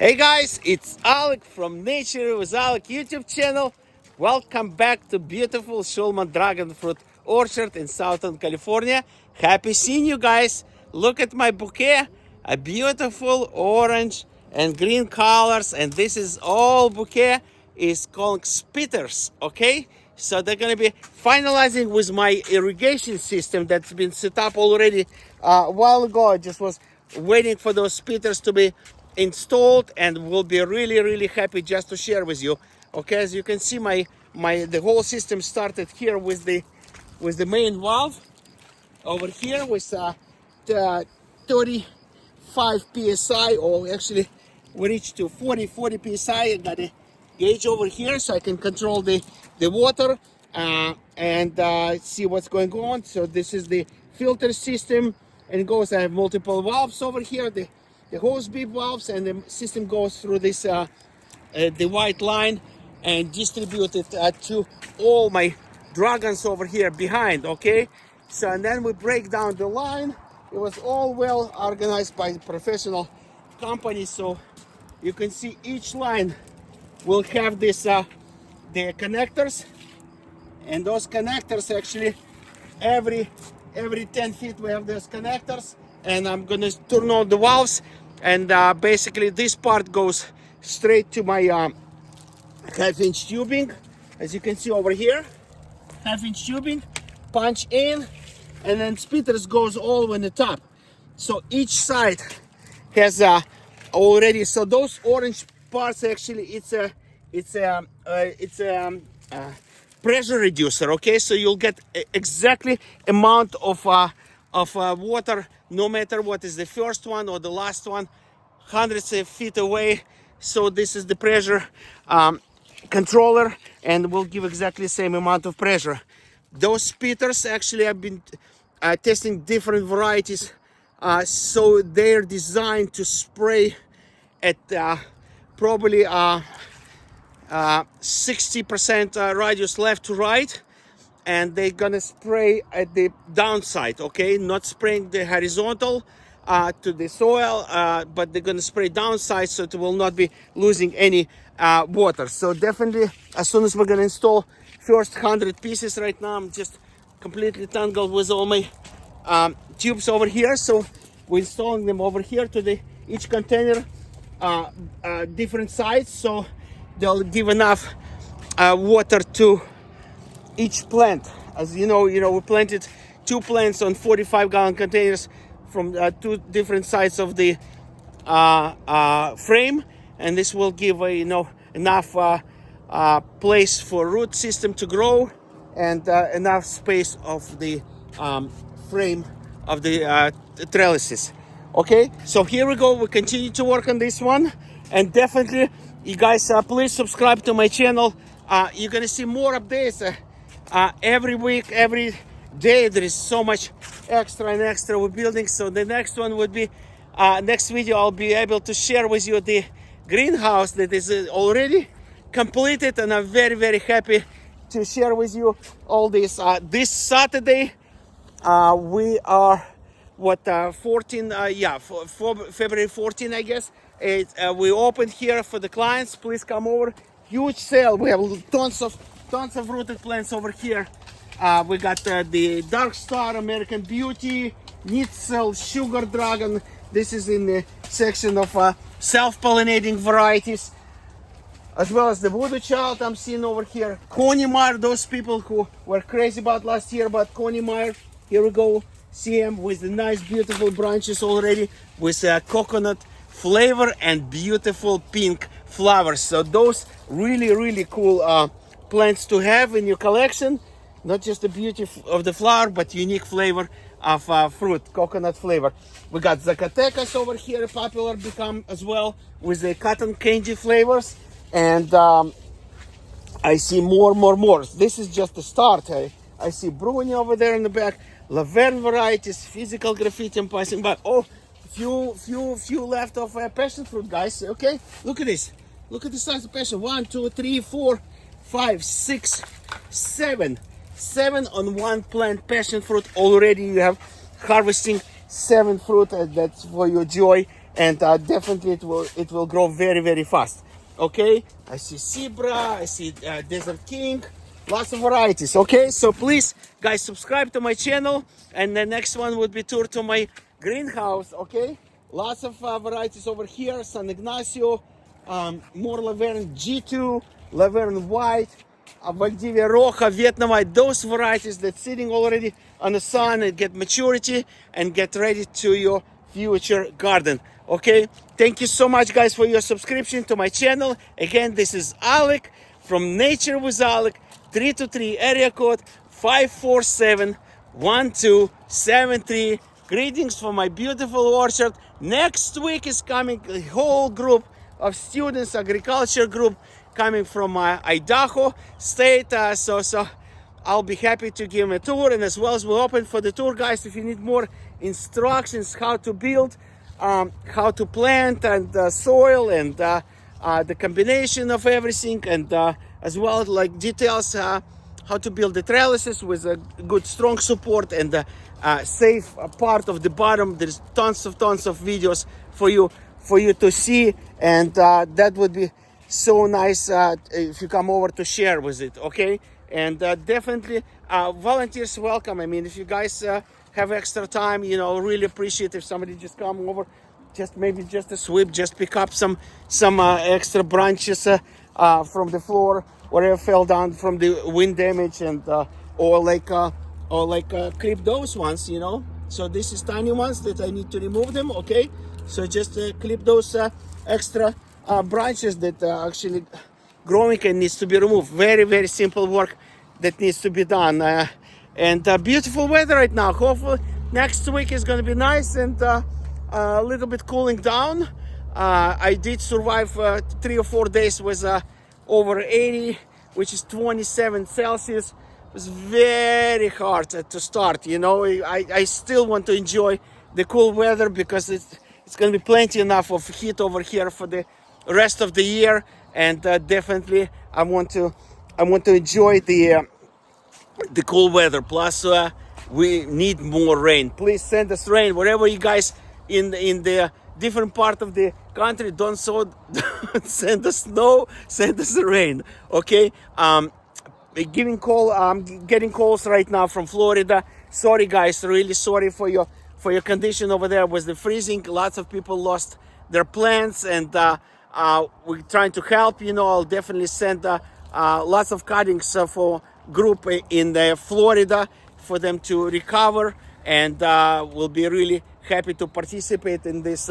Hey guys, it's Alik from NatureWithAlik YouTube channel. Welcome back to beautiful Shulman Dragon Fruit Orchard in Southern California. Happy seeing you guys. Look at my bouquet, a beautiful orange and green colors, and this is all bouquet is called spitters, okay? So they're gonna be finalizing with my irrigation system that's been set up already a while ago. I just was waiting for those spitters to be installed, and we'll be really happy just to share with you. Okay, as you can see, the whole system started here with the main valve over here with the 35 psi, or actually we reached to 40 psi. I got a gauge over here so I can control the water and see what's going on. So this is the filter system, and it goes, I have multiple valves over here, the hose beep valves, and the system goes through this the white line and distributed to all my dragons over here behind. Okay, so and then we break down the line. It was all well organized by professional companies, so you can see each line will have this the connectors, and those connectors actually every 10 feet we have those connectors, and I'm gonna turn on the valves, and basically this part goes straight to my half-inch tubing, as you can see over here. Half-inch tubing, punch in, and then spitters goes all the way in the top. So each side has already, so those orange parts actually it's a pressure reducer. Okay, so you'll get exactly amount of water, no matter what is the first one or the last one, hundreds of feet away. So this is the pressure controller, and will give exactly the same amount of pressure. Those spitters actually have been testing different varieties, so they're designed to spray at probably 60% radius left to right, and they're gonna spray at the downside. Okay, not spraying the horizontal to the soil, but they're gonna spray downside, so it will not be losing any water. So definitely, as soon as we're gonna install first 100 pieces, right now I'm just completely tangled with all my tubes over here, so we're installing them over here to each container, different size, so they'll give enough water to each plant. As you know, we planted 2 plants on 45-gallon containers from 2 different sides of the frame, and this will give enough place for root system to grow, and enough space of the frame of the trellises. Okay, so here we go. We continue to work on this one, and definitely you guys please subscribe to my channel. You're gonna see more updates every week, every day. There is so much extra we're building. So the next one would be next video I'll be able to share with you the greenhouse that is already completed, and I'm very happy to share with you all this. This Saturday we are February 14, I guess. We opened here for the clients. Please come over. Huge sale. We have tons of rooted plants over here. We got the Dark Star, American Beauty, Nitzel, Sugar Dragon. This is in the section of self-pollinating varieties, as well as the Voodoo Child I'm seeing over here. Coney-Meyer, those people who were crazy about last year about Coney-Meyer. Here we go. See him with the nice beautiful branches already, with coconut flavor and beautiful pink flowers. So those really cool plants to have in your collection. Not just the beauty of the flower, but unique flavor of fruit, coconut flavor. We got Zacatecas over here, popular become as well, with the cotton candy flavors. And I see more. This is just the start. I see Bruni over there in the back. Laverne varieties, physical graffiti I'm passing by. Oh, few left of passion fruit, guys. Okay, look at this. Look at the size of passion. 1, 2, 3, 4, 5, 6, 7. 7 on one plant passion fruit already. You have harvesting 7 fruit, and that's for your joy. and definitely it will grow very, very fast. Okay, I see zebra, I see desert king, lots of varieties. Okay, so please guys subscribe to my channel, and the next one would be tour to my greenhouse. Okay, lots of varieties over here. San Ignacio, more Laverne G2, Laverne White, Valdivia Roja, Vietnam White, those varieties that's sitting already on the sun and get maturity and get ready to your future garden. Okay, thank you so much guys for your subscription to my channel. Again, this is Alik from Nature with Alik, 323 area code 547-1273. Greetings from my beautiful orchard. Next week is coming a whole group of students, agriculture group coming from Idaho State. So I'll be happy to give them a tour, and as well as we're open for the tour, guys. If you need more instructions how to build, how to plant and soil and the combination of everything, and as well like details how to build the trellises with a good strong support and safe part of the bottom. There's tons of videos for you to see, and that would be so nice if you come over to share with it. Okay, and definitely volunteers welcome. I mean, if you guys have extra time, you know, really appreciate if somebody just come over, just maybe just a sweep, just pick up some extra branches from the floor, whatever fell down from the wind damage, and or clip those ones, you know. So this is tiny ones that I need to remove them. Okay, so just clip those extra branches that actually growing and needs to be removed. Very, very simple work that needs to be done. And beautiful weather right now. Hopefully next week is going to be nice and a little bit cooling down. I did survive 3 or 4 days with over 80, which is 27 Celsius. It was very hard to start, you know. I still want to enjoy the cool weather because it's going to be plenty enough of heat over here for the rest of the year, and definitely I want to enjoy the cool weather. Plus we need more rain. Please send us rain wherever you guys in the different part of the country. Don't send us snow, send us rain. Okay, I'm getting calls right now from Florida. Sorry guys, really sorry for your condition over there with the freezing. Lots of people lost their plants, and we're trying to help. You know, I'll definitely send lots of cuttings for group in Florida for them to recover, and we'll be really happy to participate in this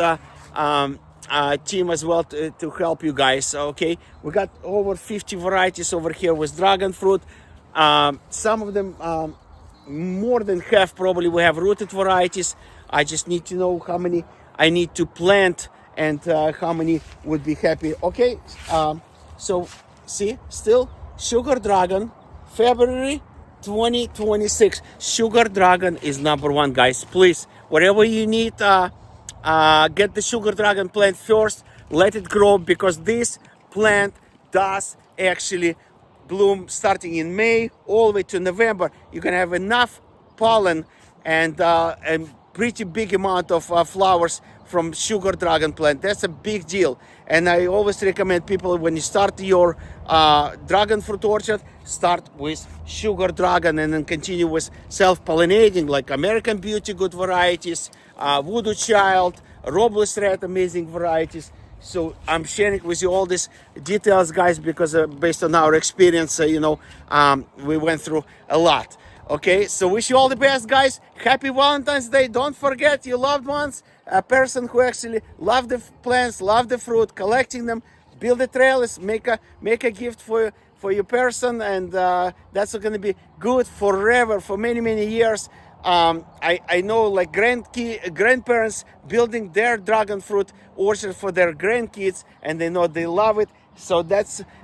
team as well to help you guys. Okay, we got over 50 varieties over here with dragon fruit. Some of them, more than half probably, we have rooted varieties. I just need to know how many I need to plant and how many would be happy. Okay, so see, still Sugar Dragon, February 2026. Sugar Dragon is #1, guys. Please, whatever you need, get the Sugar Dragon plant first. Let it grow, because this plant does actually bloom starting in May all the way to November. You can have enough pollen and pretty big amount of flowers from Sugar Dragon plant. That's a big deal, and I always recommend people, when you start your dragon fruit orchard, start with Sugar Dragon and then continue with self-pollinating like American Beauty, good varieties, Voodoo Child, Robles Red, amazing varieties. So I'm sharing with you all these details, guys, because based on our experience, we went through a lot. Okay, so wish you all the best, guys. Happy Valentine's Day. Don't forget your loved ones, a person who actually love the plants, love the fruit, collecting them, build a trellis, make a gift for your person, and that's going to be good forever, for many years. I know, like, grandparents building their dragon fruit orchard for their grandkids, and they know they love it. So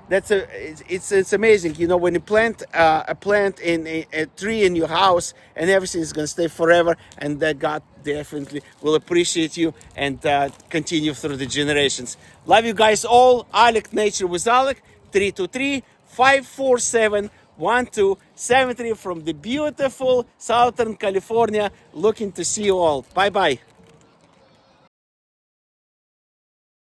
it's amazing, you know, when you plant a plant in a tree in your house, and everything is going to stay forever, and that God definitely will appreciate you and continue through the generations. Love you guys all. Alik, Nature with Alik, 323-547-1273 from the beautiful Southern California. Looking to see you all. Bye bye.